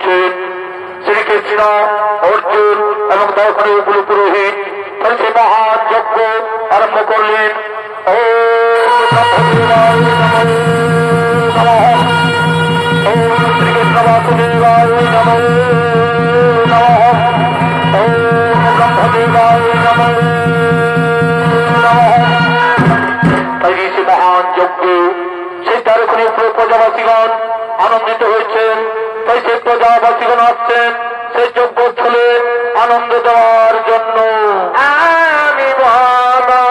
হয়েছেন শ্রীকৃষ্ণ অর্জুন এবং 10 গুলো পুরোহিত তাহলে সে মহান যজ্ঞ আরম্ভ করলেন। শ্রীকৃষ্ণ বাসুদেবায় নমঃ নমঃ ব্রহ্মদেবায় নমঃ নমঃ। তাই সে মহান যজ্ঞ সেই 13 প্রজাবাসীগণ আনন্দিত হয়েছেন। তাই সে প্রজাবাসীগণ আসছেন সেই যজ্ঞ স্থলে আনন্দ দেওয়ার জন্য। আমি বাবা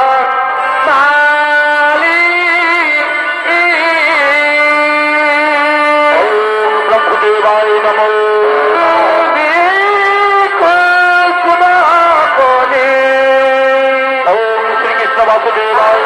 ব্রহ্মদেবায় নমঃ শ্রীকৃষ্ণ বাসুদেবায়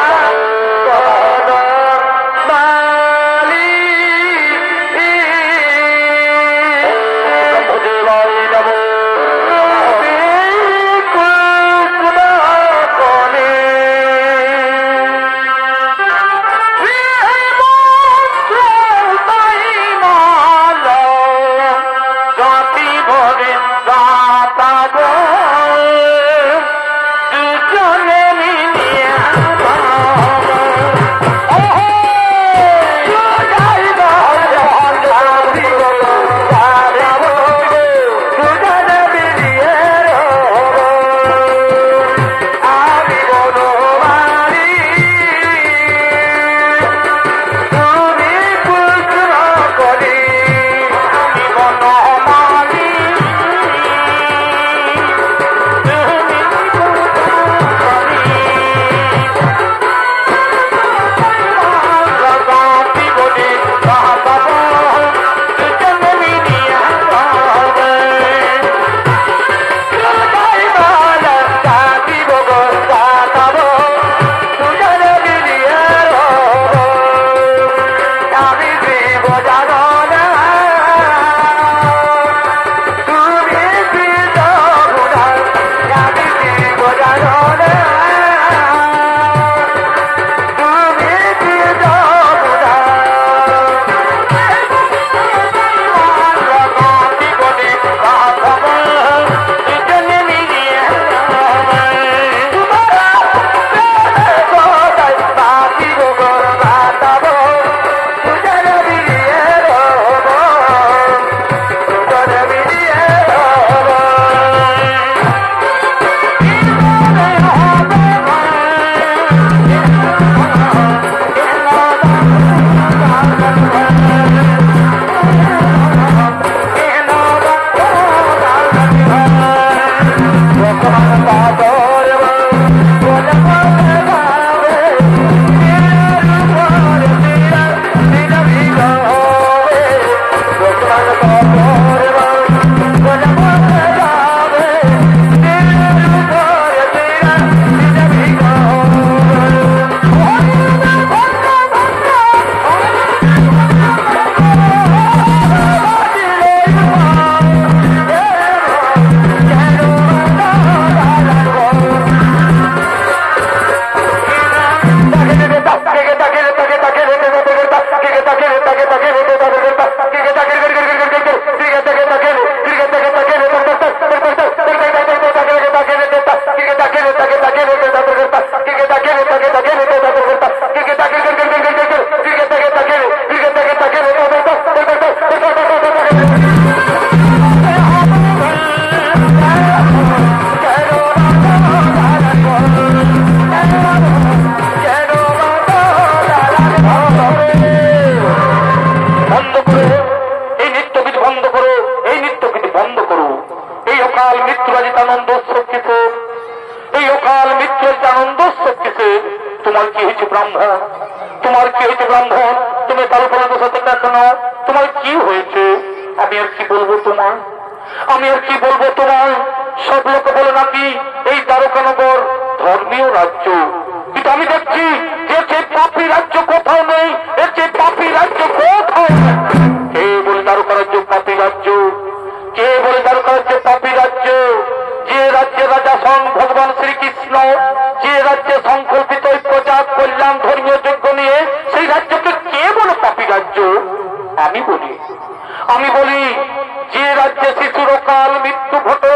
রাজ্যে শিশুর কাল মৃত্যু ঘটে,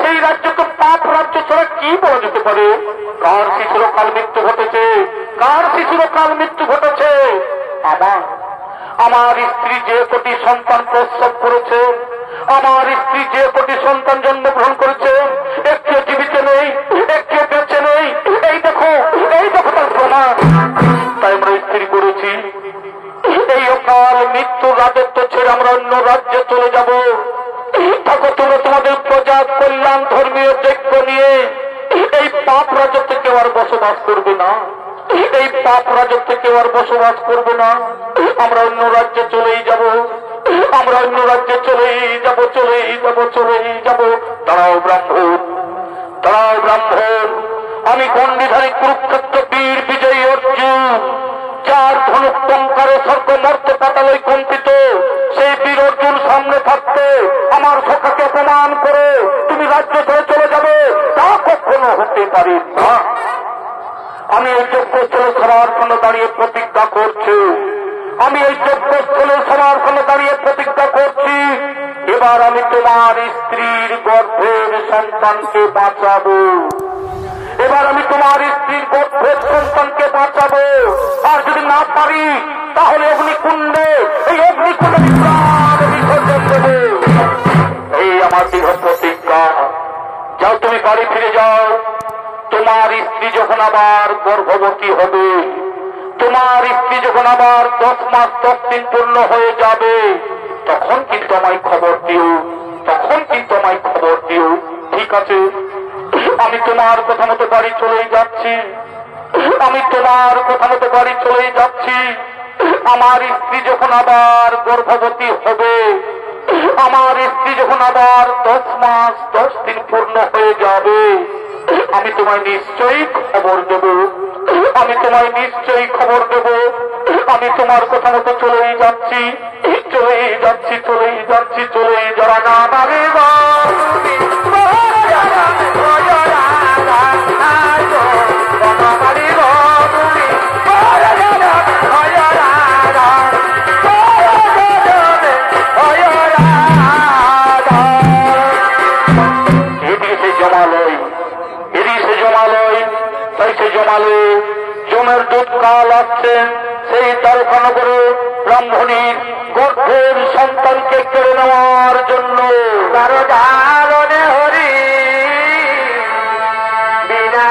সেই রাজ্যকে পাপ রাজ্য ছাড়া কি বলা যেতে পারে? কার শিশুর কাল মৃত্যু ঘটেছে? কার শিশুর কাল মৃত্যু ঘটেছে? আমার স্ত্রী যে কোটি সন্তান প্রসব করেছে, আমার স্ত্রী যে কোটি সন্তান জন্মগ্রহণ করেছে, একটু জীবিত নেই, একটু বেঁচে নেই। এই দেখো তার প্রমাণ। তাই আমরা স্ত্রী করেছি, এই অকাল মৃত্যুর রাজত্ব ছেড়ে আমরা অন্য রাজ্যে চলে যাব। থাকো তোমরা তোমাদের প্রজা কল্যাণ ধর্মীয় যজ্ঞ নিয়ে। এই পাপ রাজত্বে কেউ আর বসবাস করবে না, এই পাপ রাজত্বে কেউ আর বসবাস করবে না। আমরা অন্য রাজ্যে চলেই যাব, আমরা অন্য রাজ্যে চলেই যাব, চলেই যাব, চলেই যাব। দাঁড়াও ব্রাহ্মণ, দাঁড়াও ব্রাহ্মণ, আমি গণ্ডিধারী কুরুক্ষেত্র বীর বিজয়ী অর্জুন, যার ধনুক টঙ্কারে স্বর্গ মর্ত পাতালই কম্পিত, সেই বীর অর্জুন সামনে থাকতে আমার সখাকে অপমান করে তুমি রাজ্য ছেড়ে চলে যাবে, তা কখনো হতে পারে না। আমি এই যজ্ঞস্থলে সবার সামনে দাঁড়িয়ে প্রতিজ্ঞা করছি, আমি এই যজ্ঞস্থলে সবার সামনে দাঁড়িয়ে প্রতিজ্ঞা করছি, এবার আমি তোমার স্ত্রীর গর্ভের সন্তানকে বাঁচাবো, এবার আমি তোমার স্ত্রীর গর্ভের সন্তানকে বাঁচাবো। আর যদি না পারি তাহলে অগ্নিকুণ্ডে, এই অগ্নিকুণ্ডে প্রাণ বিসর্জন দেবো। এই আমার দৃঢ় প্রতিজ্ঞা। যাও তুমি বাড়ি ফিরে যাও। তোমার স্ত্রী যখন আবার গর্ভবতী হবে, তোমার স্ত্রী যখন আবার 10 মাস 10 দিন পূর্ণ হয়ে যাবে, তখন কিন্তু আমায় খবর দিও, তখন কিন্তু আমায় খবর দিও। ঠিক আছে? আমি তোমার কথা মতো বাড়ি চলেই যাচ্ছি, আমি তোমার কথা মতো বাড়ি চলেই যাচ্ছি। আমার স্ত্রী যখন আবার গর্ভবতী হবে, আমার স্ত্রী যখন আবার 10 মাস 10 দিন পূর্ণ হয়ে যাবে, আমি তোমায় নিশ্চয়ই খবর দেব, আমি তোমায় নিশ্চয়ই খবর দেব। আমি তোমার কথা মতো চলেই যাচ্ছি, চলেই যাচ্ছি, চলেই যাচ্ছি, চলেই যারা না পারে জমের দুধ কাল আসছেন, সেই দ্বারকানগরে ব্রাহ্মণীর গর্ভের সন্তানকে কেড়ে নেওয়ার জন্য। হরি বিনা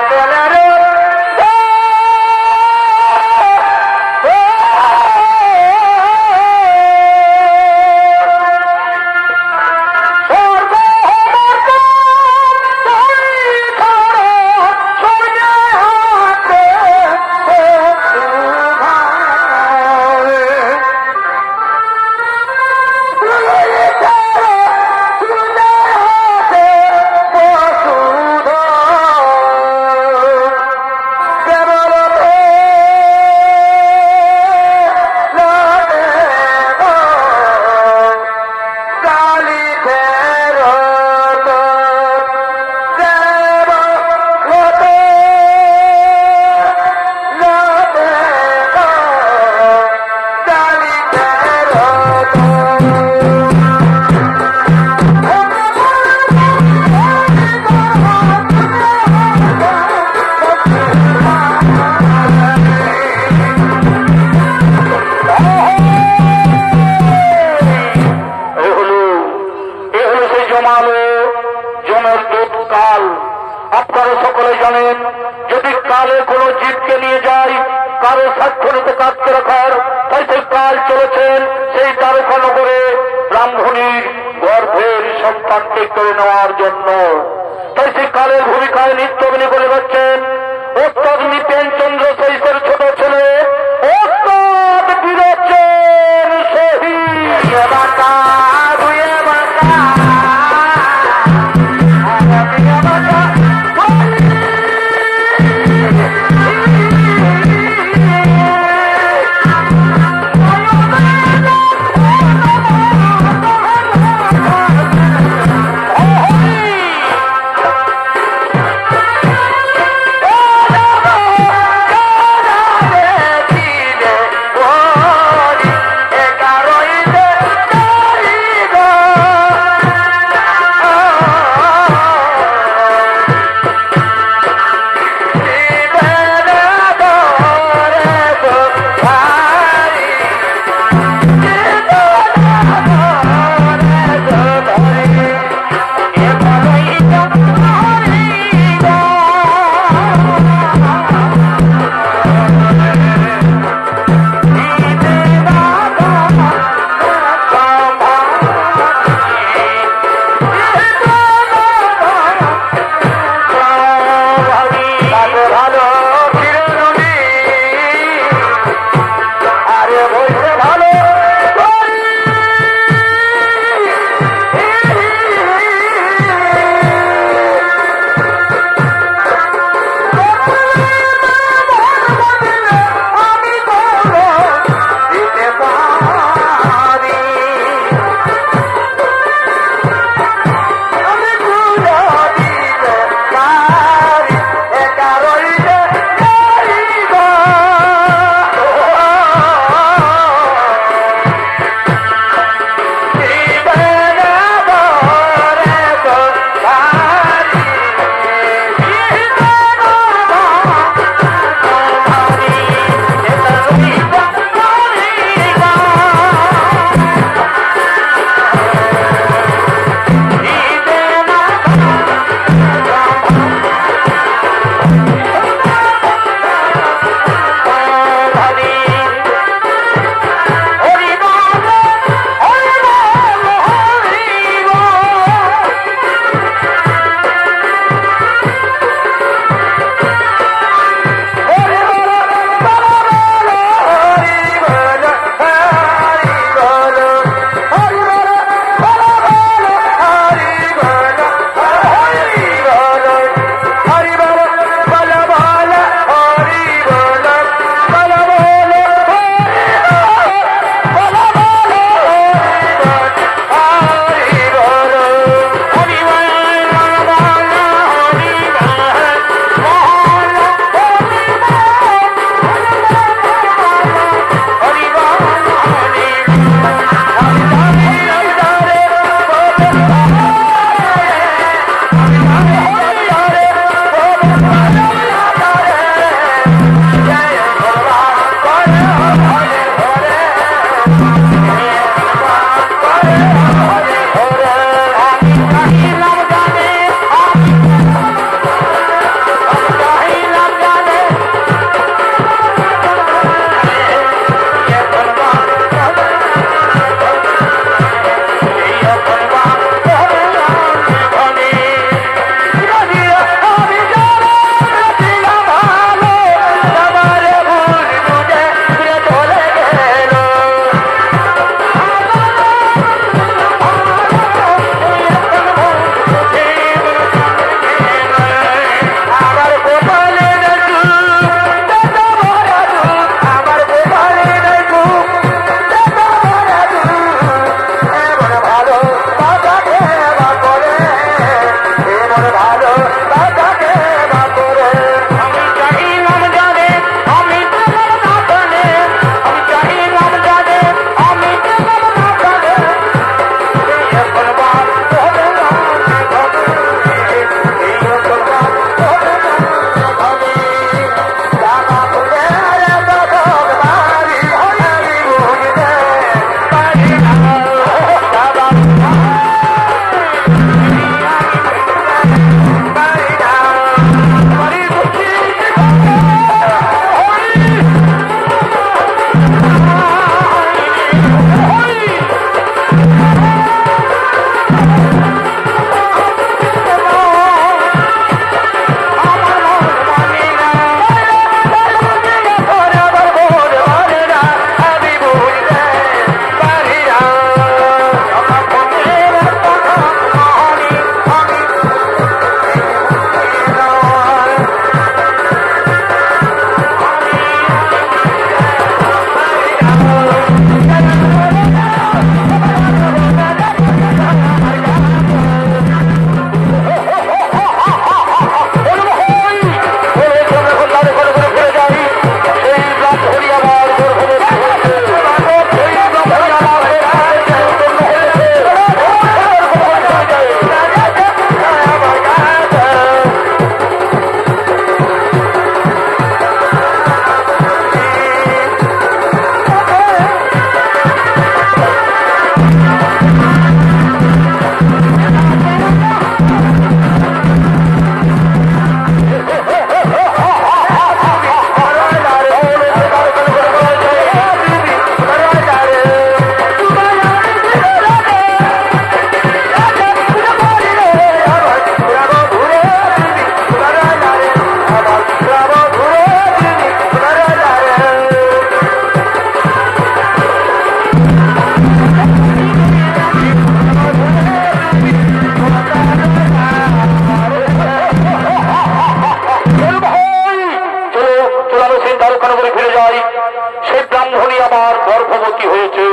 হয়েছে।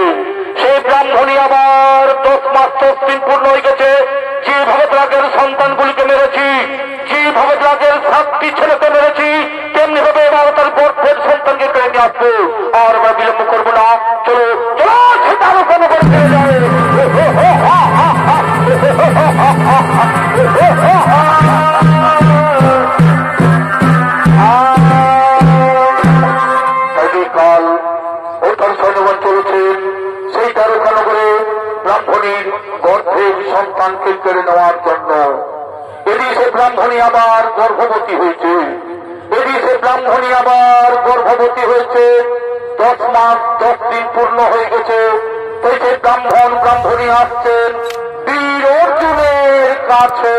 সেই ব্রাহ্মণী আবার 10 মাস 10 দিন পূর্ণ হয়ে গেছে। যেভাবে রাগের সন্তানগুলিকে মেরেছি, যেভাবে রাগের 7টি ছেলেকে মেরেছি, তেমনি ভাবে এবার তার গর্ভের সন্তানকে কেড়ে নিয়ে আসবো। আর আমরা বিলম্ব করবো না, চলো চলো সেটা আরো কোনো করে চলে যায়। কাল ও তার সৈন্যবান চলেছেন সেই দ্বারকানগরে ব্রাহ্মণীর গর্ভের সন্তানকে কেড়ে নেওয়ার জন্য। এদিকে ব্রাহ্মণী আবার গর্ভবতী হয়েছে, এদিকে ব্রাহ্মণী আবার গর্ভবতী হয়েছে। 10 মাস 10 দিন পূর্ণ হয়ে গেছে। তাই সেই ব্রাহ্মণী আসছেন বীর অর্জুনের কাছে।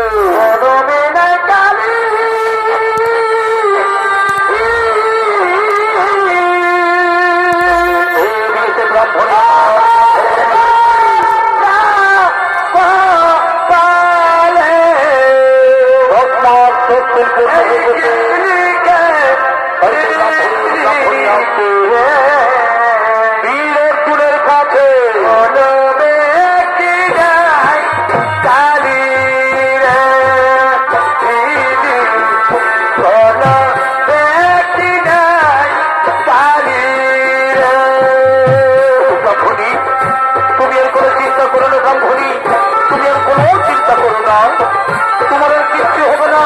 তোমার কিচ্ছু হবে না,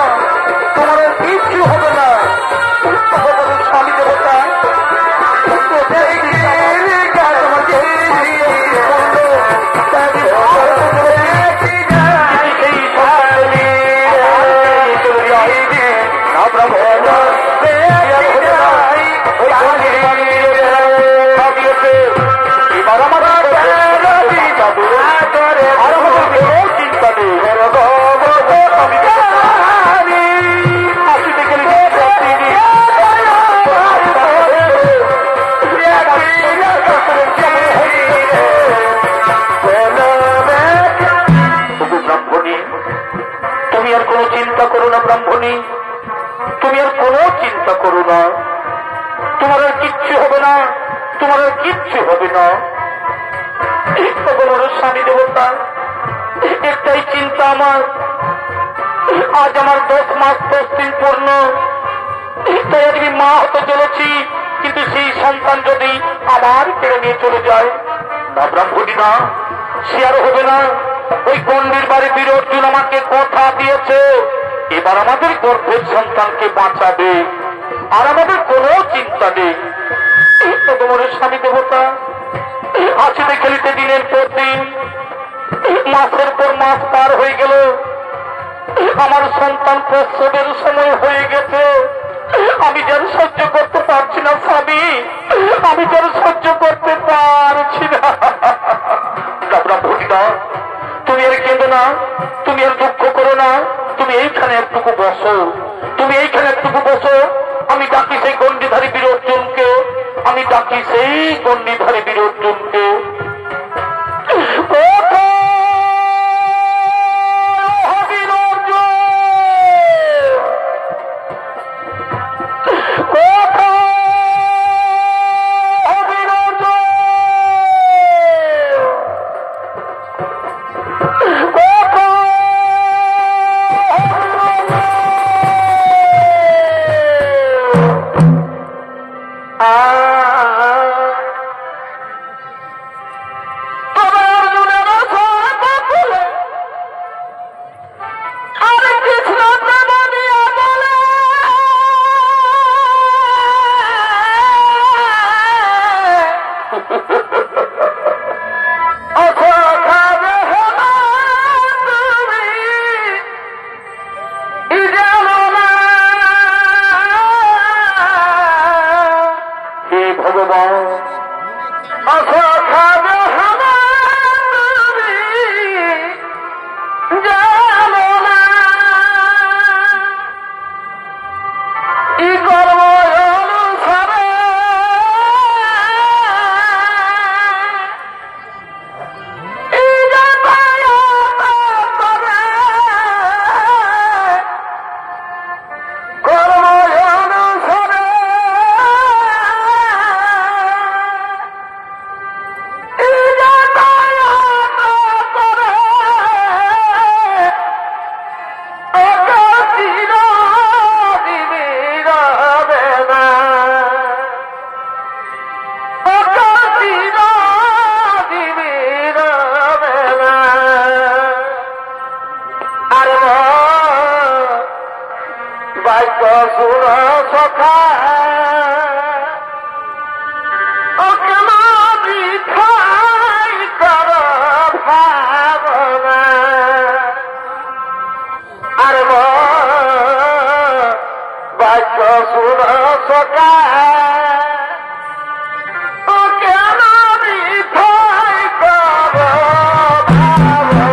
তোমার কিচ্ছু হবে না। স্বামী দেবতা এবার আমার চিন্তা নেই। তুমি আর কোনো চিন্তা করো না ব্রাহ্মণী, তুমি আর কোনো চিন্তা করো না। তোমার আর কিচ্ছু হবে না, তোমার আর কিচ্ছু হবে না। স্বামী দেবতা একটাই চিন্তা আমার, আজ আমার 10 মাস 10 দিন পূর্ণ। তাই আমি মা হতে চলেছি, কিন্তু সেই সন্তান যদি আমার কেড়ে নিয়ে চলে যায়, না ব্রাহ্মণী না, সে আর হবে না। ওই গণ্ডির বাড়ি বীর অর্জুন আমাকে কথা দিয়েছে এবার আমাদের গর্ভের সন্তানকে বাঁচাবে, আর আমাদের কোনো চিন্তা নেই। তোমার স্বামী দেবতা হাসিতে খেলিতে দিনের পর দিন, মাসের পর মাস পার হয়ে গেল। আমার সন্তান প্রসবের সময় হয়ে গেছে। আমি যেন সহ্য করতে পারছি না স্বামী, আমি যেন সহ্য করতে পারছি না। ব্রাহ্মণীরা তুমি আর কেঁদো না, তুমি আর দুঃখ করো না, তুমি এইখানে একটুকু বসো, তুমি এইখানে একটুকু বসো। আমি ডাকি সেই গণ্ডিধারী বীর অর্জুনকে, আমি ডাকি সেই গণ্ডিধারী বীর অর্জুনকে। সখা ও কেন মিঠাই কর ভাবনা আর বাক্য শুন সখা ও কেন মিঠাই কর ভাবনা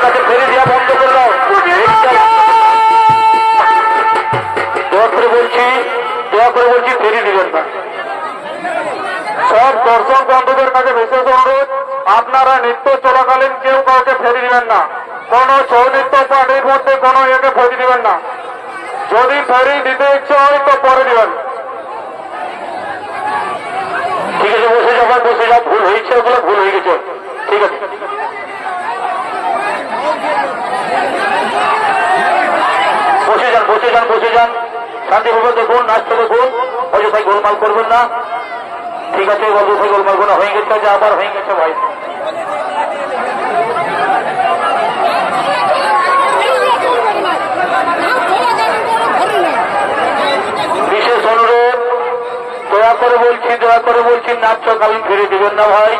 আছে, ফেরি দেওয়া বন্ধ করে দাও। দয়া করে বলছি ফেরি দিবেন না। সব দর্শক বন্ধুদের কাছে বিশেষ অনুরোধ, আপনারা নৃত্য চলাকালীন কেউ কাউকে ফেরি দিবেন না। কোন ছৌ নৃত্য পার্টির মধ্যে কোন ইয়েকে ফেরি দিবেন না। যদি ফেরি দিতে ইচ্ছে হয় তো পরে দিবেন। ঠিক আছে, বসে যাবেন, বসে যাও। ভুল হয়েছে, ওগুলো ভুল হয়ে গেছে। ঠিক আছে, বসে যান, বসে যান, বসে যান। শান্তিভাবে দেখুন, নাচতে দেখুন, অযথাই গোলমাল করবেন না। ঠিক আছে, অযথাই গোলমাল করা হয়ে গেছে, যে আবার হয়ে গেছে ভাই। বিশেষ অনুরোধ, দয়া করে বলছি নাচ চলাকালীন ফিরে দিবেন না ভাই,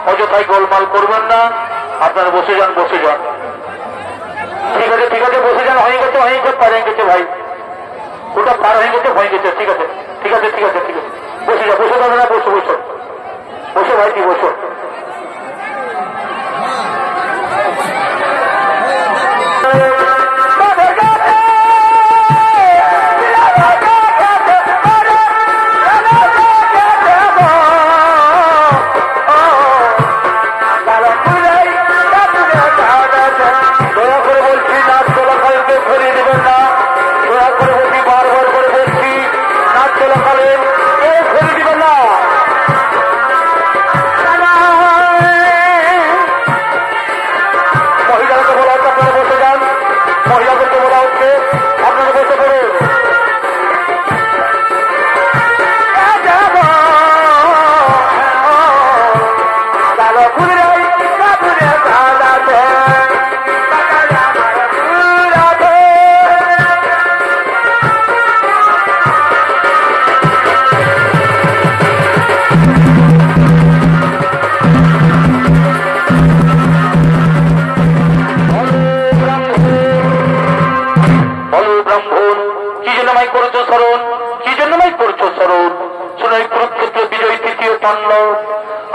অযথাই গোলমাল করবেন না। আপনারা বসে যান, বসে যান। ঠিক আছে, ঠিক আছে, বসে যান। হয়ে গেছে, হয়ে গেছে, পার হয়ে গেছে ভাই, ওটা পার হয়ে গেছে, হয়ে গেছে। ঠিক আছে, ঠিক আছে, ঠিক আছে, ঠিক আছে, বসে যা, বসে যাবে না, বসো, বসো, বসো ভাই, কি বসো।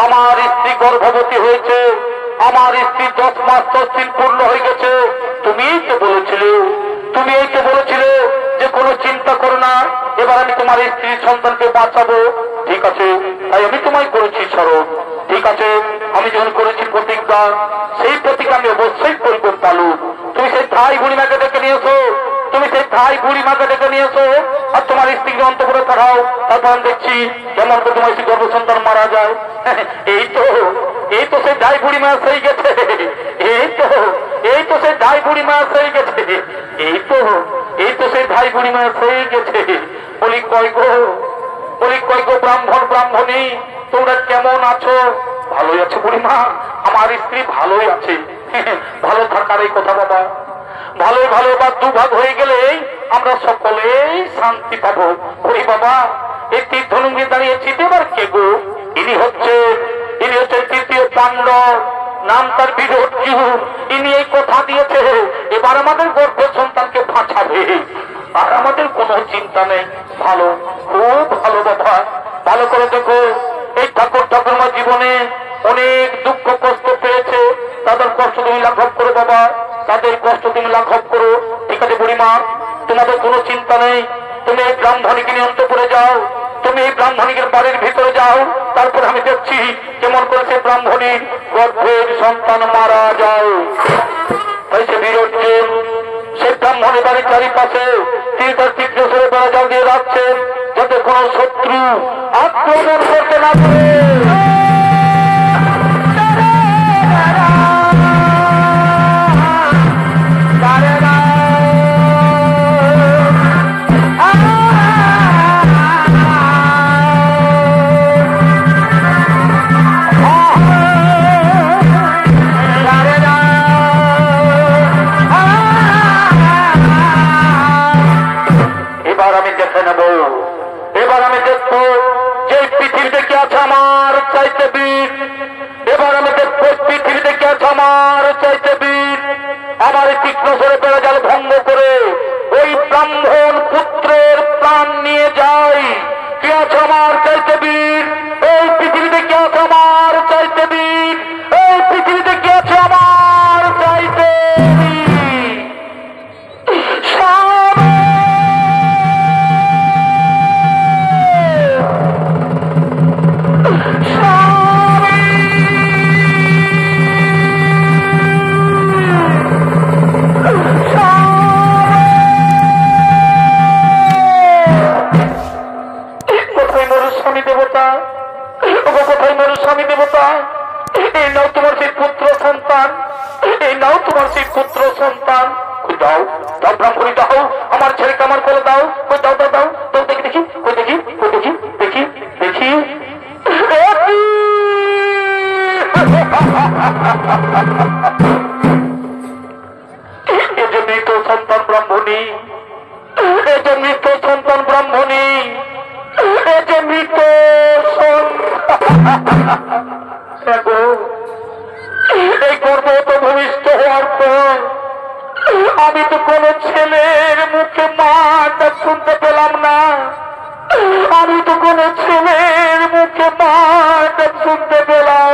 আমার স্ত্রী গর্ভবতী হয়েছে, আমার স্ত্রী 10 মাস 10 দিন পূর্ণ হয়ে গেছে। তুমি এই তো বলেছিলে যে কোনো চিন্তা করো না, এবার আমি তোমার স্ত্রীর সন্তানকে বাঁচাবো। ঠিক আছে, তাই আমি তোমায় করেছি স্মরণ। ঠিক আছে, আমি যখন করেছি প্রতিজ্ঞা, সেই প্রতিজ্ঞা আমি অবশ্যই করবো পালু। তুমি সেই ধাই বুড়িমাকে ডেকে নিয়েছো, তুমি সেই ধাই বুড়িমাকে ডেকে নিয়েছো, আর তোমার স্ত্রীকে অন্তপুরে পাঠাও। তারপর দেখছি কেমন করে তোমার স্ত্রী গর্ভসন্তান মারা যায়। এই তো সেই ধাই বুড়িমা সেই গেছে। এই তো সেই ধাই বুড়িমা সেই গেছে। এই তো সেই ধাই বুড়িমা সেই গেছে। বলি কয় গো ব্রাহ্মণ ব্রাহ্মণী, তোমরা কেমন আছো? ভালোই আছে বুড়িমা, আমার স্ত্রী ভালোই আছে। ভালো থাকার এই কথা বাবা, ভালো বা দুভাগ হয়ে গেলে আমরা সকলেই শান্তি পাবো। ওরে বাবা, এই তীর্থলঙ্গে দাঁড়িয়েছি, এবার কে গো? ইনি হচ্ছে তৃতীয় পাণ্ডব, নাম তার বীরর্জুন। ইনি এই কথা দিয়েছে এবার আমাদের গর্ভের সন্তানকে বাঁচাবে, আর আমাদের কোনো চিন্তা নেই। ভালো, খুব ভালো বাবা। ভালো করে দেখো, এই ঠাকুরমা জীবনে অনেক দুঃখ কষ্ট পেয়েছে, তাদের কষ্ট তুমি লাঘব করো বাবা, তাদের কষ্ট তুমি লাঘব করো। ঠিক আছে বুড়িমা, তোমাদের কোনো চিন্তা নেই। তুমি এই ব্রাহ্মণীকে নিয়ে অন্তপুরে যাও, তুমি এই ব্রাহ্মণীকে বাড়ির ভিতরে যাও। তারপর আমি দেখছি কেমন করে সে ব্রাহ্মণীর গর্ভের সন্তান মারা যায়। তাই সে বীরর্জুন সে ব্রাহ্মণের বাড়ির চারিপাশে তীর তীক্ষ্ণ বেড়া জাল দিয়ে রাখছে, যাতে কোন শত্রু আক্রমণ করতে না পারে। এবার আমি দেখবো যে পৃথিবীতে কি আছে আমার চাইতে বীর। এবার আমি দেখবো পৃথিবীতে কি আছে আমার চাইতে বীর। আমার তীক্ষ্ণ সরে বেড়া জাল ভঙ্গ করে ওই ব্রাহ্মণ পুত্রের প্রাণ নিয়ে যায়। কি আছে আমার চাইতে বীর? এই পৃথিবীতে কি আছে আমার চাইতে বীর? এই পৃথিবীতে কি আছে আমার চাইতে এই নাও তোমার সেই পুত্র সন্তান। দাও দাও ব্রাহ্মণী দাও, আমার ছেলেকে আমার কোলে দাও। দাও দাও দাও দাও, দেখি দেখি দেখি দেখি দেখি দেখি এই যে মৃত সন্তান ব্রাহ্মণী, এই যে মৃত সন্তান ব্রাহ্মণী, এই যে মৃত এই গর্ভ তো ভূমিষ্ঠ হওয়ার পর আমি তো কোন ছেলের মুখে মাটা শুনতে পেলাম না। আমি তো কোন ছেলের মুখে মাটা শুনতে পেলাম।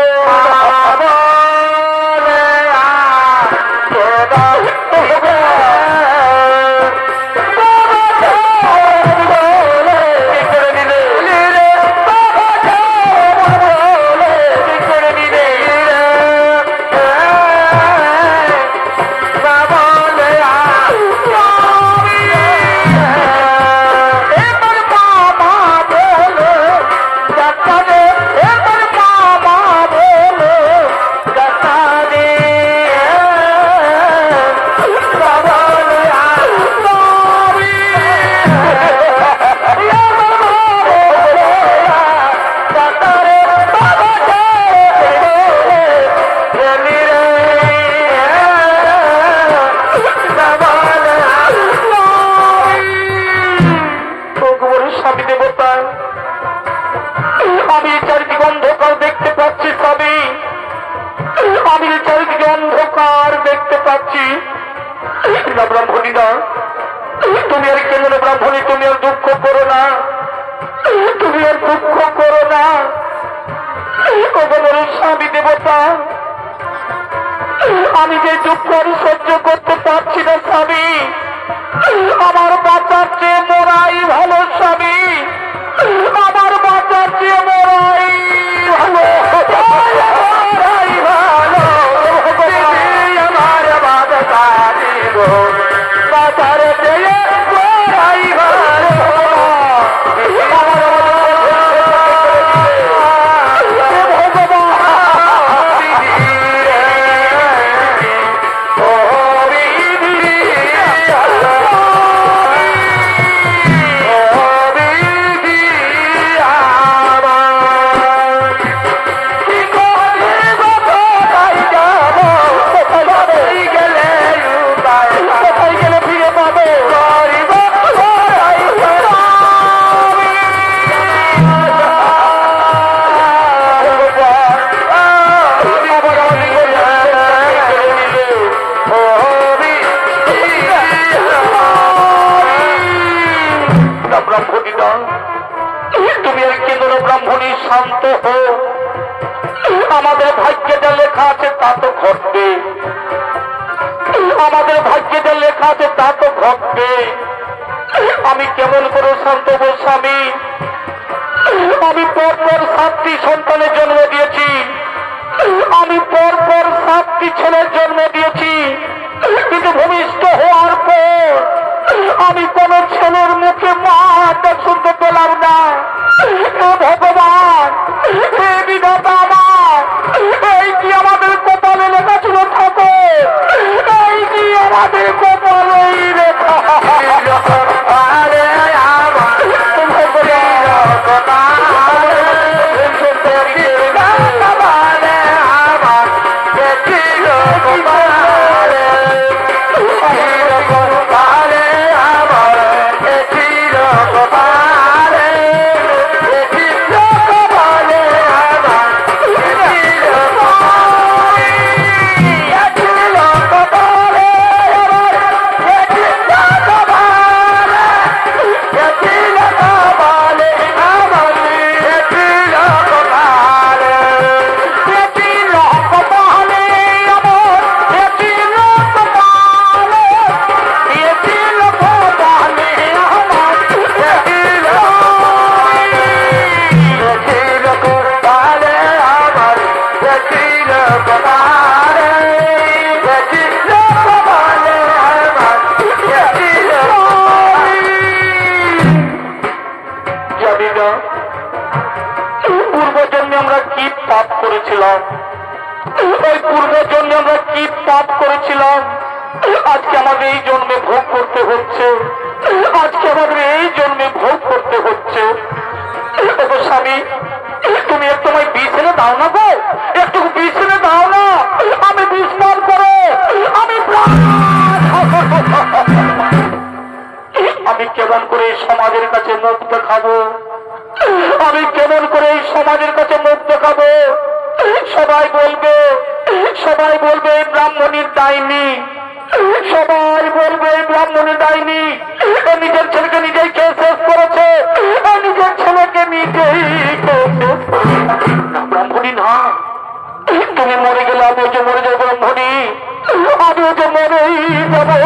ব্রাহ্মণী না, তুমি আর কেন ব্রাহ্মণী, তুমি আর দুঃখ করো না, তুমি আর দুঃখ করো না। স্বামী দেবতা, আমি যে দুঃখ আমি সহ্য করতে পারছি না স্বামী, আমার বাঁচার চেয়ে মরাই ভালো স্বামী, আমার বাঁচার চেয়ে মরাই ভালো, মরাই ভালো। আমার বাঁচার চেয়ে মরাই ভালো। শান্ত হো, আমাদের ভাগ্যে যা লেখা আছে তা তো ঘটবে, আমাদের ভাগ্যে যা লেখা আছে তা তো ঘটবে। আমি কেমন করে শান্ত হব স্বামী? আমি পরপর 7টি সন্তানের জন্ম দিয়েছি, আমি পরপর 7টি ছেলের জন্ম দিয়েছি, কিন্তু ভূমিষ্ঠ হওয়ার পর আমি কোন ছেলের মুখে মাটা শুনতে পেলাম না। ভগবান, হে বিধাতা আমার, এই কি আমাদের কপালে লেখা ছিল থাকো, এই কি আমাদের কপালেই লেখা। ওই পূর্বের জন্মে আমরা কি পাপ করেছিলাম, আজকে আমাদের এই জন্মে ভোগ করতে হচ্ছে, আজকে আমাদের এই জন্মে ভোগ করতে হচ্ছে। স্বামী, তুমি একটু আমায় বিষ এনে দাও না গো, একটু বিষ এনে দাও না, আমি বিষ পান করে আমি কেমন করে এই সমাজের কাছে মুখ দেখাবো, আমি কেমন করে এই সমাজের কাছে মুখ দেখাবো? সবাই বলবে এই ব্রাহ্মণীর ডাইনি, সবাই বলবে এই ব্রাহ্মণীর ডাইনি, নিজের ছেলেকে নিজেই খেয়ে শেষ করেছে, নিজের ছেলেকে নিজেই ব্রাহ্মণী না, তুমি মরে গেলে আমিও যে মরে যাবো ব্রাহ্মণী, আমিও যে মরেই যাবো।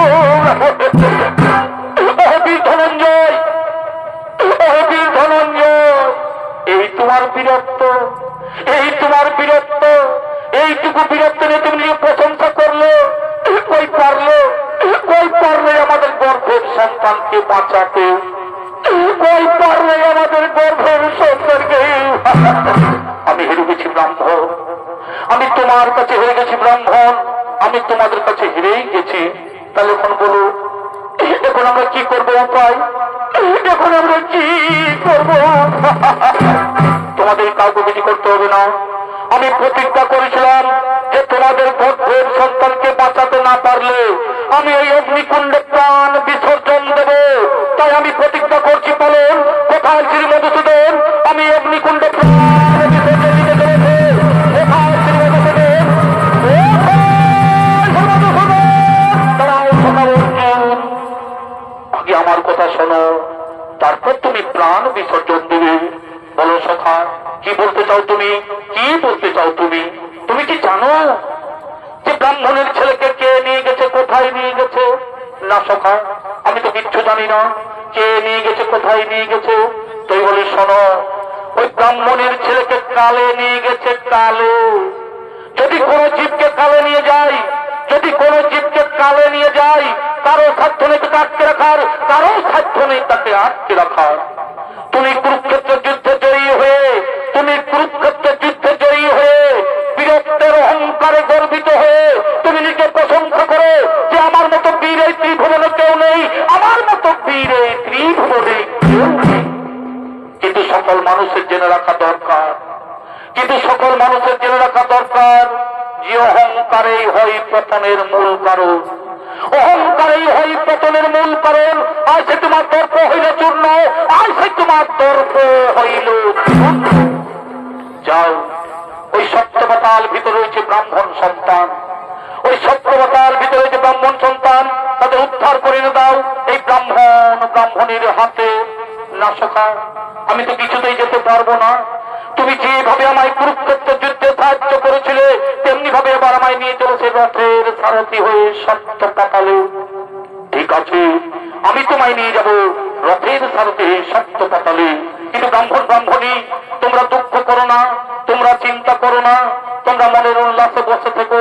ধনঞ্জয়, ধনঞ্জয়, এই তোমার বীরত্ব, এই তোমার বীরত্ব, এইটুকু বীরত্ব নিয়ে তুমি নিজে প্রশংসা করলে, কই পারলে আমাদের গর্ভের সন্তানকে বাঁচাতে, কই পারলে আমাদের গর্ভের সন্তানকে। আমি হেরে গেছি ব্রাহ্মণ, আমি তোমার কাছে হেরে গেছি ব্রাহ্মণ, আমি তোমাদের কাছে হেরেই গেছি। তাহলে এখন বলো, এখন আমরা কি করবো? উপায় এখন আমরা কি করবো? তোমাদের কাউকে কিছু করতে হবে না। আমি প্রতিজ্ঞা করেছিলাম যে তোমাদের গর্ভের সন্তানকে বাঁচাতে না পারলে আমি এই অগ্নিকুণ্ডে প্রাণ বিসর্জন দেব। তাই আমি প্রতিজ্ঞা করছি, বলুন কোথায় শ্রী মধুসূদন? আমি অগ্নিকুণ্ডে প্রাণ বিসর্জন দিতে চলেছি। কোথায় শ্রী মধুসূদন? আগে আমার কথা শোনো, তারপর তুমি প্রাণ বিসর্জন দেবে। বলো সখা, কি বলতে চাও তুমি? কি বলতে চাও তুমি? তুমি কি জানো যে ব্রাহ্মণের ছেলেকে কে নিয়ে গেছে, কোথায় নিয়ে গেছে? না সখা, আমি তো কিচ্ছু জানি না, কে নিয়ে গেছে, কোথায় নিয়ে গেছে। তুই বলি শোনো, ওই ব্রাহ্মণের ছেলেকে কালে নিয়ে গেছে, কালে। যদি কোনো জীবকে কালে নিয়ে যায়, যদি কোনো জীবকে কালে নিয়ে যায়, কারো সাধ্য নেই তাকে আটকে রাখার, কারো সাধ্য নেই তাকে আটকে রাখার। তুমি কুরুক্ষেত্র যুদ্ধে জয়ী হয়ে, তুমি কুরুক্ষেত্র যুদ্ধে জয়ী হয়ে বীরত্বের অহংকারে গর্বিত হয়ে তুমি নিজে প্রশংসা করো যে আমার মতো বীর এই ত্রিভুবনে কেউ নেই, আমার মতো বীর এই ত্রিভুবনে কেউ নেই। কিন্তু সকল মানুষের জেনে রাখা দরকার, কিন্তু সকল মানুষের জেনে রাখা দরকার যে অহংকারেই হয় পতনের মূল কারণ, অহংকারেই হয় পতনের মূল কারণ। আজ সে তোমার দর্প হইল চূর্ণ, আজ সে তোমার দর্প হইল চূর্ণ। যাও, ওই সপ্তপাতাল ভিতরে রয়েছে ব্রাহ্মণ সন্তান, ওই সপ্তপাতাল ভিতরে রয়েছে ব্রাহ্মণ সন্তান, তাদের উদ্ধার করে দাও এই ব্রাহ্মণীর হাতে। না সখা, আমি তো কিছুতেই যেতে পারবো না। তুমি যেভাবে আমায় কুরুক্ষেত্র যুদ্ধে সাহায্য করেছিলে, তেমনি ভাবে এবার আমায় নিয়ে চলেছে রথের সারথি হয়ে সপ্তপাতালে। ঠিক আছে, আমি তোমায় নিয়ে যাব রথের সারথি সপ্তপাতালে। কিন্তু ব্রাহ্মণী, তোমরা দুঃখ করো না, তোমরা চিন্তা করো না, তোমরা মনের উল্লাসে বসে থেকো।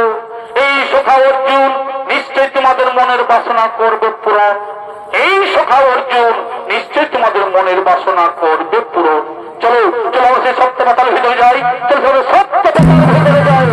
এই সখা অর্জুন নিশ্চয় তোমাদের মনের বাসনা করবে পূরণ, এই সখা অর্জুন নিশ্চয় তোমাদের মনের বাসনা করবে পূরণ। চলো চলো, আমরা সেই সপ্তপাতালের ভিতরে যাই, চলো সপ্তপাতালের ভিতরে যাই।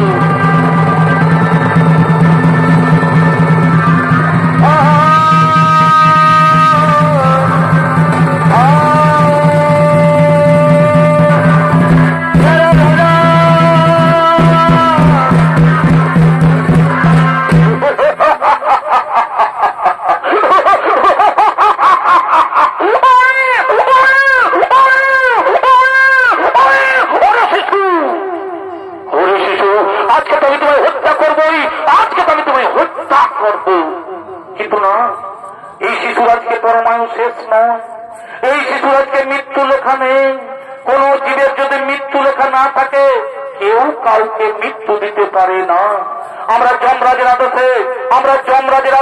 কিন্তু না, এই শিশুরাজকে পরমায়ু শেষ নয়, এই শিশুরাজকে মৃত্যু লেখা নেই। কোন জীবের যদি মৃত্যু লেখা না থাকে, কেউ কাউকে মৃত্যু দিতে পারে না। আমরা যমরাজের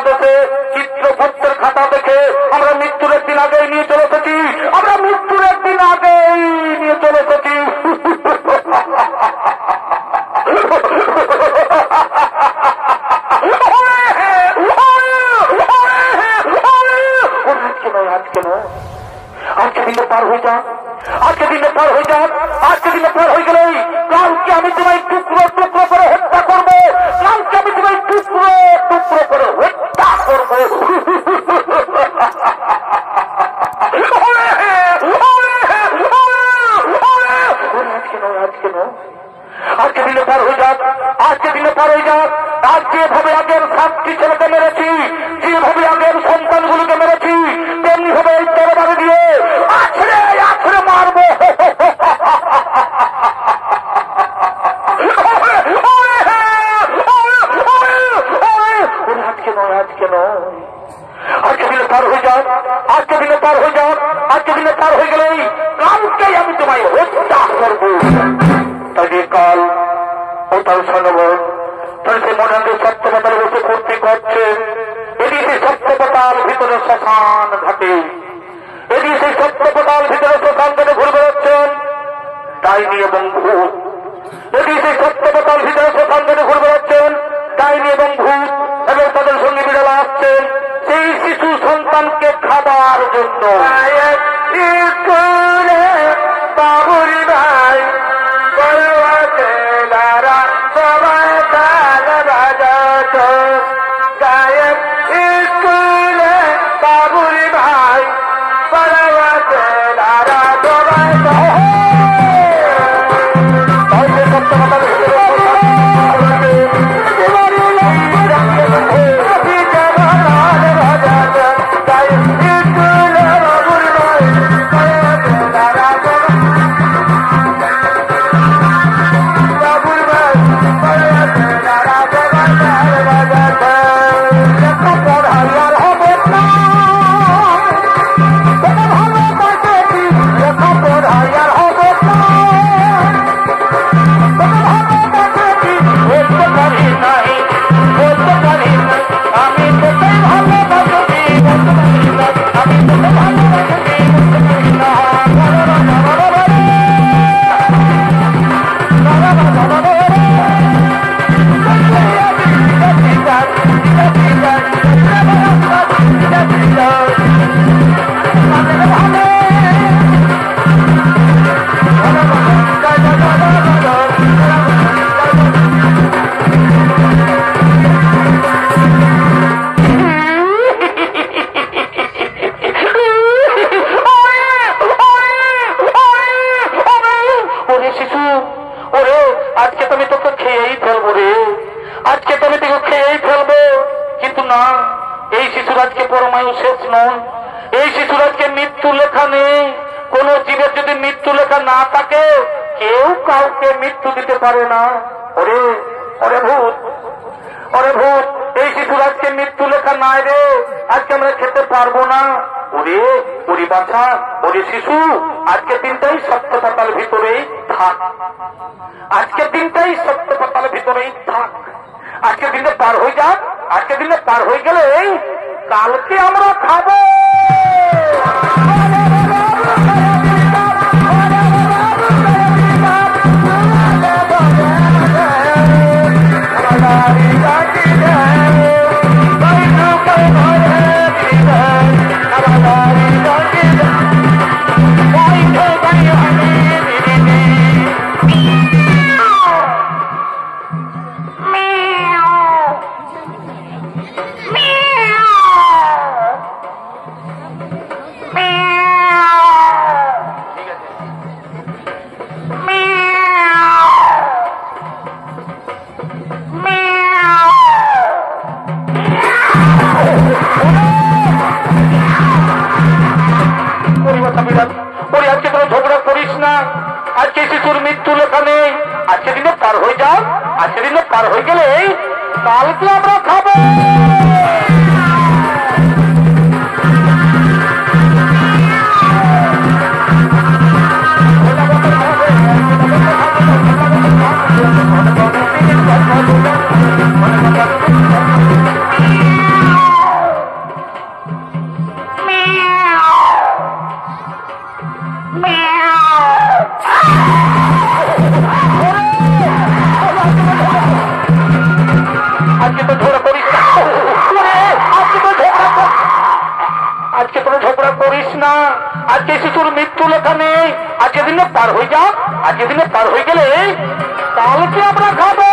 আদেশে চিত্রগুপ্তের খাতা দেখে আমরা মৃত্যুর একদিন আগেই নিয়ে চলে এসেছি, আমরা মৃত্যুর একদিন আগেই নিয়ে চলে এসেছি। আজকে দিনে পার হয়ে যান, আজকে দিনে পার হয়ে যান, আজকে দিনে পার হয়ে গেলেই কালকে আমি তোমায় টুকরো টুকরো করে হত্যা করবো, কালকে আমি তোমায় টুকরো টুকরো করে হত্যা করবো। আজকে দিনে পার হয়ে যাক, আজকে দিনে পার হয়ে যাক। আজ যেভাবে আগের 7টি ছেলেকে মেরেছি, যেভাবে আগের সন্তানগুলোকে মেরেছি, তেমনি ভাবে এই তরবারি দিয়ে আছড়ে আছড়ে মারবো। আজকে নয়, আজকে নয়, আজকে দিনে পার হয়ে যাক, আজকে দিনে পার হয়ে যাক। আজকে দিনে পার হয়ে গেলেই কালকেই আমি তোমায় হত্যা করবো। তাই কাল ও তার সনবন তাই সে মনে সত্যপাতালে বসে ফুর্তি করছে। এদিকে সত্যপাতাল ভিতরে শ্মশান ঘাটে, এদিকে সত্যপাতাল ভিতরে শ্মশান ঘাটে ঘুরে বেড়াচ্ছেন ডাইনি এবং ভূত। এদিকে সত্যপাতাল ভিতরে শ্মশান ঘাটে ঘুরে বেড়াচ্ছেন ডাইনি এবং ভূত, এবং তাদের সঙ্গে বিড়াল আসছেন সেই শিশু সন্তানকে খাবার জন্য। বাবুরি ভাই গায়ক স্কুলে বাবুরি ভাই পড়াতে লারা দবাই মৃত্যু দিতে পারে না। ওরে ওরে ভূত, ওরে ভূত, এই শিশুর আজকে মৃত্যু লেখা নাই রে, আজকে আমরা খেতে পারবো না। ওরে ওরে বাছা, ওরে শিশু, আজকে দিনটাই সত্য পাতাল ভিতরেই থাক, আজকে দিনটাই সত্য পাতাল ভিতরেই থাক। আজকে দিনে পার হয়ে যাক, আজকে দিনে পার হয়ে গেলে কালকে আমরা খাবো। কালকে আমরা খাবো। আজকে শিশুর মৃত্যু লেখা নেই, আজকে দিনে পার হয়ে যাক, আজকে দিনে পার হয়ে গেলে কালকে আমরা খাবো।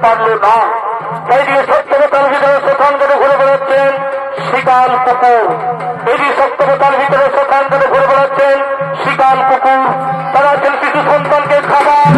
পারল না। এদিকে সত্যবতার ভিতরে শ্মশান ঘাটে ঘুরে বেড়াচ্ছেন শিকাল কুকুর। এদিকে সত্যবতার ভিতরে শ্মশান ঘাটে ঘুরে বেড়াচ্ছেন শিকাল কুকুর। তারা আছেন শিশু সন্তানকে খাবার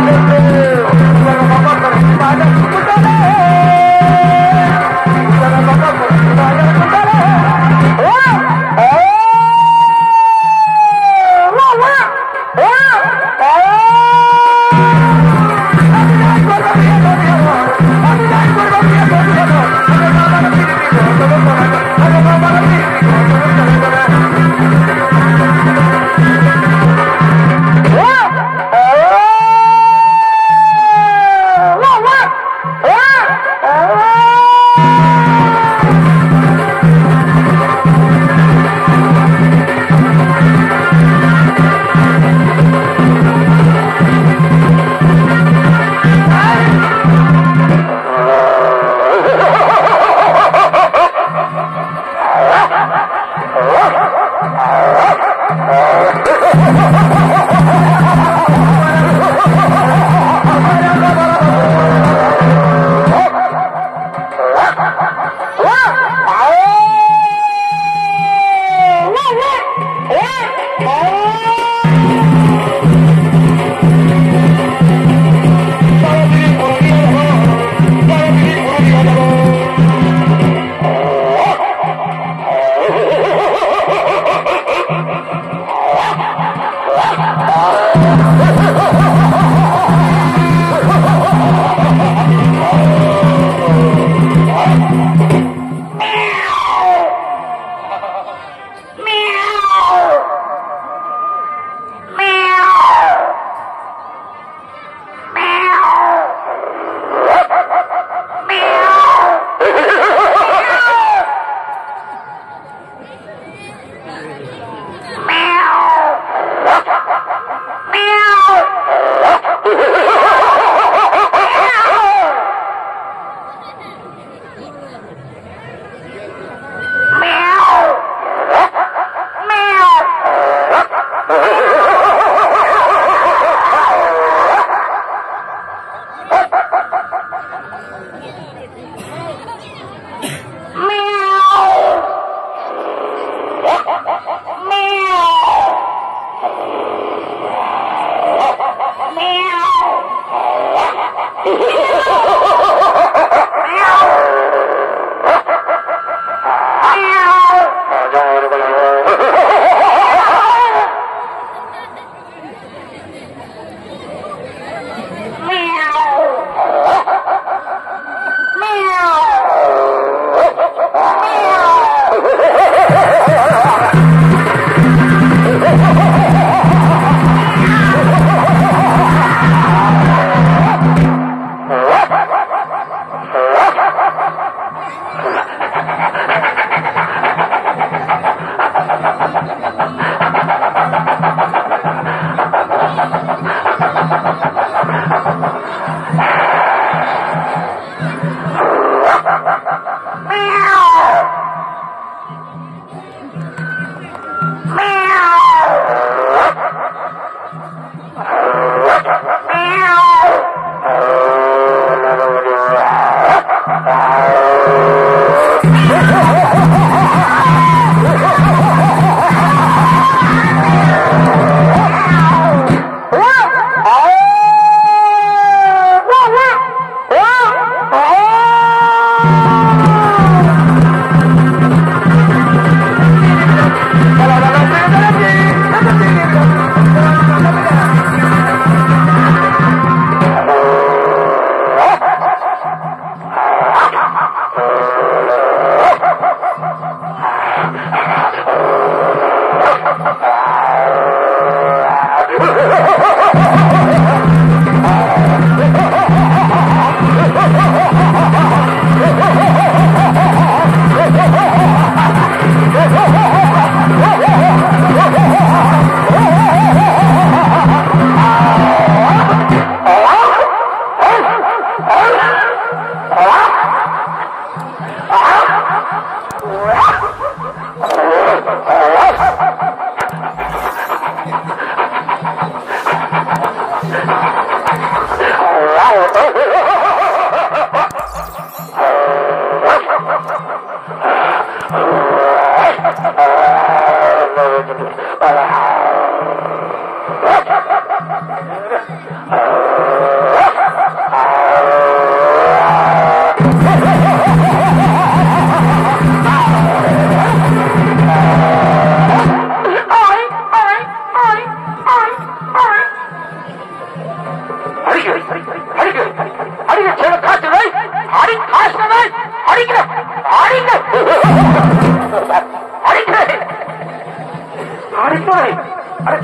अरे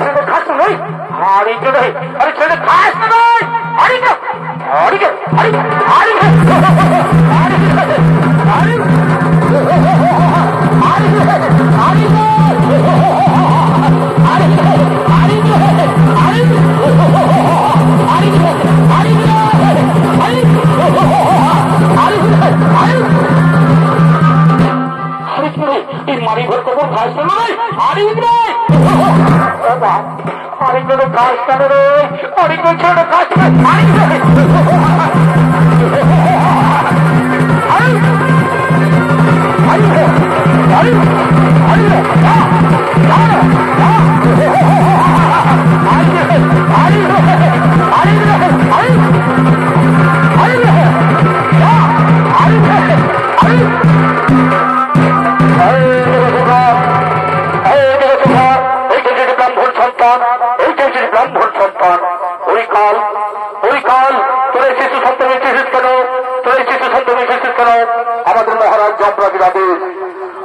ছেলে খাস না নই হারি কে নই আরে ছেলে খাস না নই হারি কে হারি কে হারি হারি হারি হারি मारी भर को घास नहीं हारी हारी को घास कर रे हारी को छोड़ घास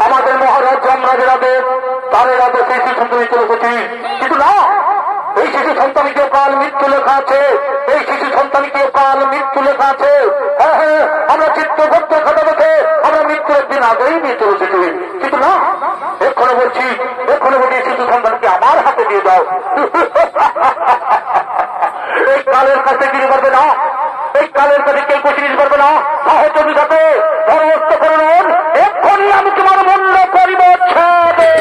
আমাদের মহারাজ যমরাজের আদেশ তারের আদেশ এই শিশু সন্তান চলে এসেছি কিন্তু না এই শিশু সন্তানকে কাল মৃত্যু লেখা আছে এই শিশু সন্তানকে কাল মৃত্যু লেখা আছে হ্যাঁ হ্যাঁ আমরা চিত্ত ভক্ত খাতা দেখে আমরা মৃত্যুর দিন আগেই নিয়ে চলে এসেছি কিন্তু না এক্ষণে বলছি শিশু সন্তানকে আমার হাতে দিয়ে দাও এই কালের কাছে গিয়ে পারবে না এই কালের কাছে কেউ কুচি নিতে পারবে না সাহস থাকে পরবর্ত করুন এক্ষুনি আমি তোমার মূল্য করিব ছাড়ে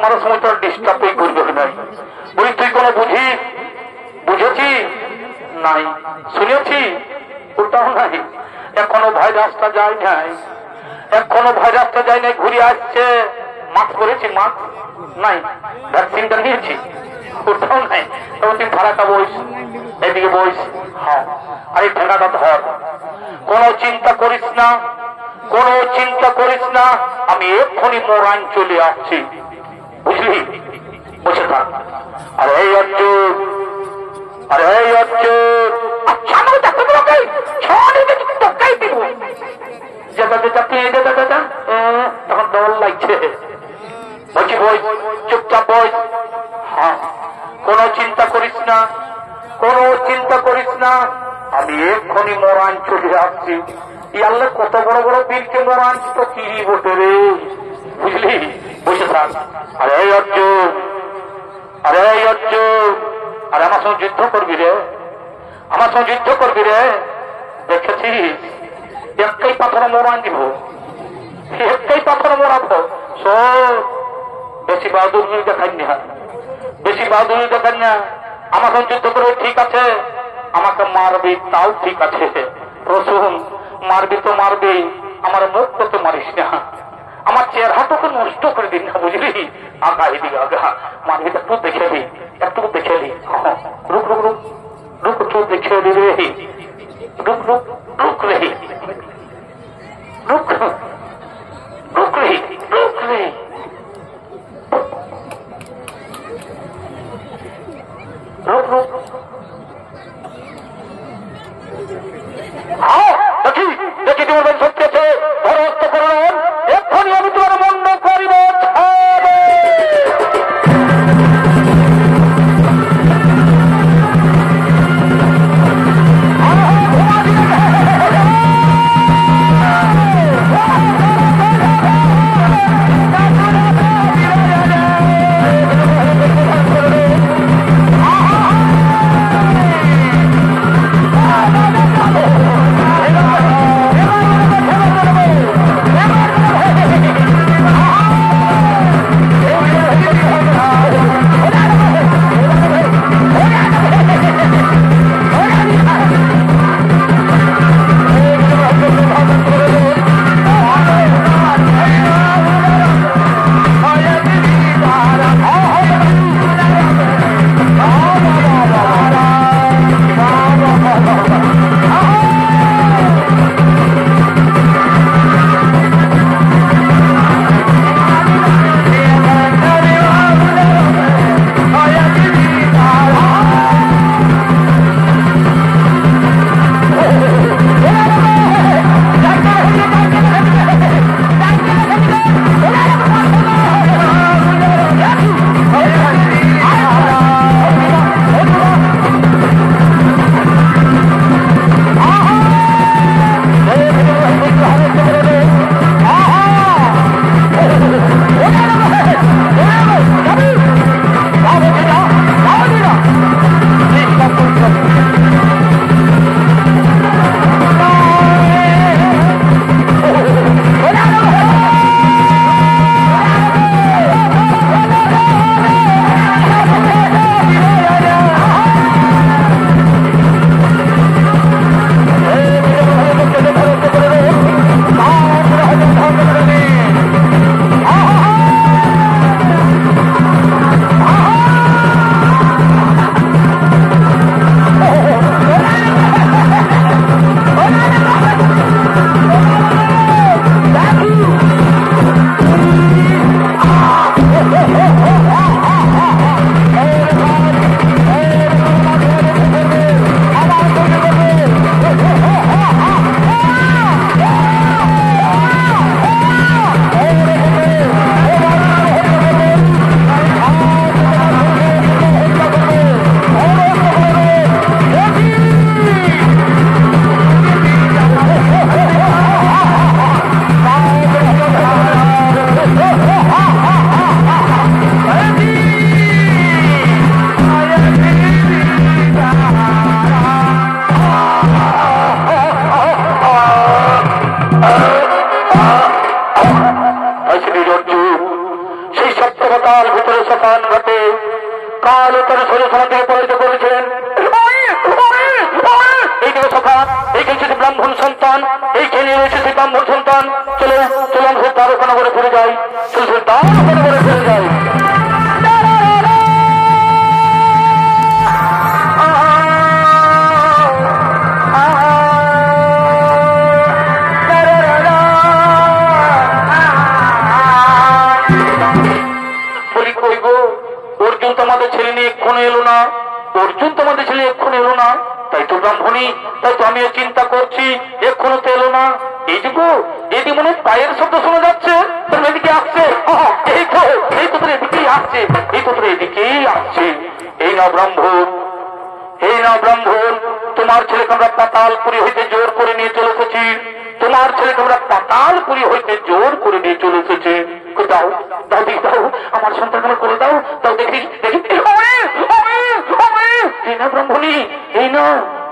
মারার সময় তো ডিস্টার্বই করবে নাই বলি তুই কোনো বুঝেছি নাই শুনেছি ওটাও নাই এখনো ভাইরাসটা যায় নাই ঘুরে আসছে মাস্ক করেছি মাস্ক নাই ভ্যাকসিনটা নিয়েছি ওটাও নাই তখন তুই ভাড়াটা বইস এদিকে বইস হ্যাঁ আর এই ঠেকাটা ধর কোনো চিন্তা করিস না আমি এক্ষুনি মোরান চলে আসছি বুঝলি বসে থাক আরে এই অর্জুন আচ্ছা আমাকে দেখতে দেবো ধক্কাই দিব তখন দল লাগছে বলছি বই চুপচাপ বই হ্যাঁ কোনো চিন্তা করিস না আমি এক্ষুনি মোরান চলে আসছি আল্লাহ কত বড় বড় বীরকে মোরান তো কি বটে রে বুঝলি বসে থাক আরে অর্জুন আরে আমার সঙ্গে যুদ্ধ করবি রে আমার সঙ্গে যুদ্ধ করবি রে? দেখেছিস একটাই পাথর মোড়া দিব, একটাই পাথর মোড়াবো। সব বেশি বাহাদুরি দেখাই না, বেশি বাহাদুরি দেখাই না। আমার সঙ্গে যুদ্ধ করে ঠিক আছে, আমাকে মারবি তাও ঠিক আছে। রসুন মারবি তো মারবি, আমার মুখ তো মারিস না, আমার চেহারাটাকে নষ্ট করে দিন না, বুঝলি? আগা এদিকে আগা মারবি, একটু দেখে দি, একটু দেখে দি। রুক রুক রুক রুক, একটু দেখে দি রে, রুক রুক রুক রে, রুক রুক রে, রুক রে। রুক রুক, দেখি দেখি তোমার সত্যি আছে, ভরস্ত করলেন এক্ষুনি আমি তোমার মন্ড করিব।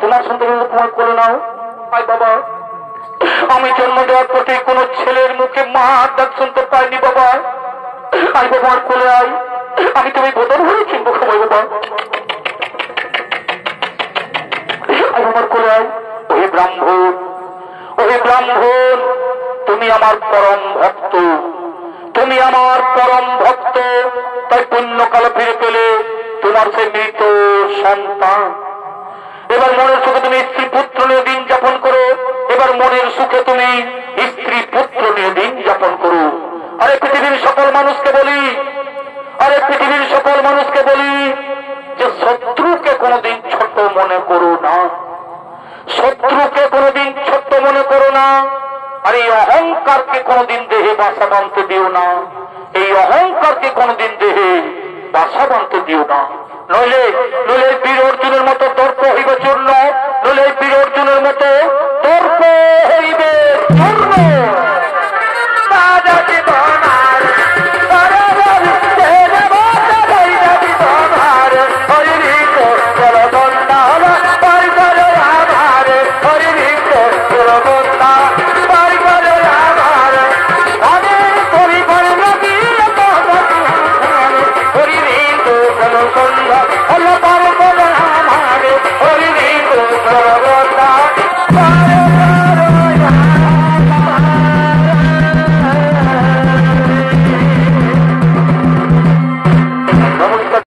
তোমার সন্তান তোমার কোলে নাও। আয় বাবা, আমি জন্ম দেওয়ার পথে কোন ছেলের মুখে মা ডাক শুনতে পাইনি বাবা। আয় বাবা, আমার কোলে আয়, আমি তুমি বদল হয়ে চিনবো সবাই বাবা। আয় আমার কোলে আয়। ওহে ব্রাহ্মণ, ওহে ব্রাহ্মণ, তুমি আমার পরম ভক্ত, তুমি আমার পরম ভক্ত, তাই পুণ্যকাল ফিরে পেলে তোমার সে মৃত সন্তান। এবার মনের সুখে তুমি স্ত্রী পুত্র নিয়ে দিন যাপন করো, এবার মনের সুখে তুমি স্ত্রী পুত্র নিয়ে দিন যাপন করো। আরে পৃথিবীর সকল মানুষকে বলি, আরে পৃথিবীর সকল মানুষকে বলি যে শত্রুকে কোনোদিন ছোট মনে করো না, শত্রুকে কোনোদিন ছোট্ট মনে করো না। আর এই অহংকারকে কোনোদিন দেহে বাসা বাঁধতে দিও না, এই অহংকারকে কোনোদিন দেহে বাসা বাঁধতে দিও না। নইলে নইলে বীর অর্জুনের মতো তর্ক হইবে চূর্ণ, নইলে বীর অর্জুনের মতো তর্ক হইবে চূর্ণ। হরি